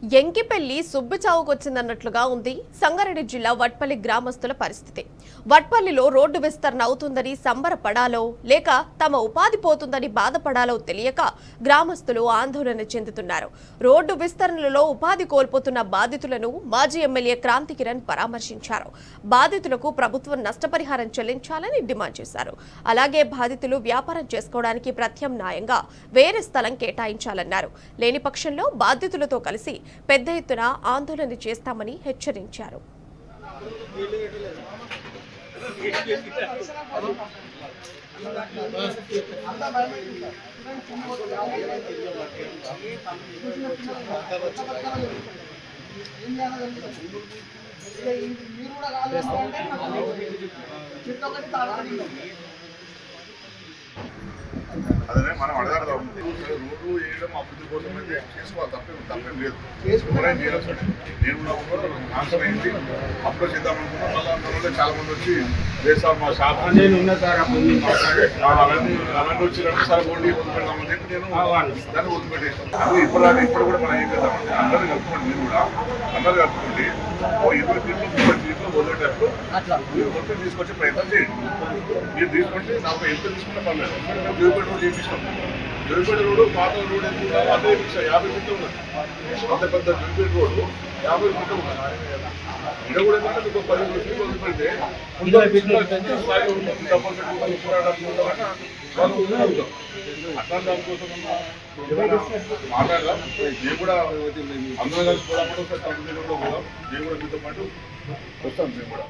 ఎంకిపెల్లి సుబ్బు చావుకొచ్చిందన్నట్లుగా ఉంది సంగారెడ్డి జిల్లా వట్పల్లి గ్రామస్తుల పరిస్థితి. వట్పల్లిలో రోడ్డు విస్తరణ అవుతుందని సంబరపడాలో లేక తమ ఉపాధి పోతుందని బాధపడాలో తెలియక గ్రామస్తులు ఆందోళన చెందుతున్నారు. రోడ్డు విస్తరణలో ఉపాధి కోల్పోతున్న బాధితులను మాజీ ఎమ్మెల్యే క్రాంతి కిరణ్ పరామర్శించారు. బాధితులకు ప్రభుత్వం నష్టపరిహారం చెల్లించాలని డిమాండ్ చేశారు. అలాగే బాధితులు వ్యాపారం చేసుకోవడానికి ప్రత్యామ్నాయంగా వేరే స్థలం కేటాయించాలన్నారు. లేని పక్షంలో బాధితులతో కలిసి పెద్ద ఎత్తున ఆందోళన చేస్తామని హెచ్చరించారు. అదే మనం అడగడదాం. రోడ్డు వేయడం అభివృద్ధి కోసం అయితే చేసుకోవాలి, తప్పేం లేదు. ఎవరైనా చేయవచ్చు. నేను నాశనం అయింది అప్పుడు చేద్దామనుకున్నా. మళ్ళీ అందులో చాలా మంది వచ్చి లేదు సార్ మా షాప్ ఉన్నా సార్ అవన్నీ వచ్చినట్టు సార్ ఓన్లీ వదిలిపెడదామని చెప్పి నేను దాన్ని వదిలిపెట్టేసాను. ఇప్పుడు కూడా మనం ఏం చేద్దామంటే అందరూ కలుపుకోండి. మీరు కూడా అందరూ కలుపుకోండి. 20 ఫీట్లు 30 ఫీట్లు వదిలేటప్పుడు మీరు మొత్తం తీసుకొచ్చే ప్రయత్నం చేయండి. మీరు తీసుకుంటే నాకు ఎంత తీసుకుంటే పర్లేదు. జోగిపేట రోడ్ చేయించాం. జోగిపేట రోడ్డు పాత రోడ్ ఎంత అదే 50 ఫీట్లు ఉన్నది. అంత పెద్ద జోగిపేట రోడ్డు 50 ఫీట్లు ఉన్నది. ఇక్కడ కూడా ఏంటంటే మీకు 10 ఫీట్లు వదిలిపెడితే స్థాయి ఉంటుంది. డబ్బులు పెట్టుకుంటారు, పోరాటాలు అట్లా దానికోసం మాట్లాడదాం. నేను కూడా అందరూ కలిసి పోదాం. నేను కూడా మీతో పాటు వస్తాను. నేను కూడా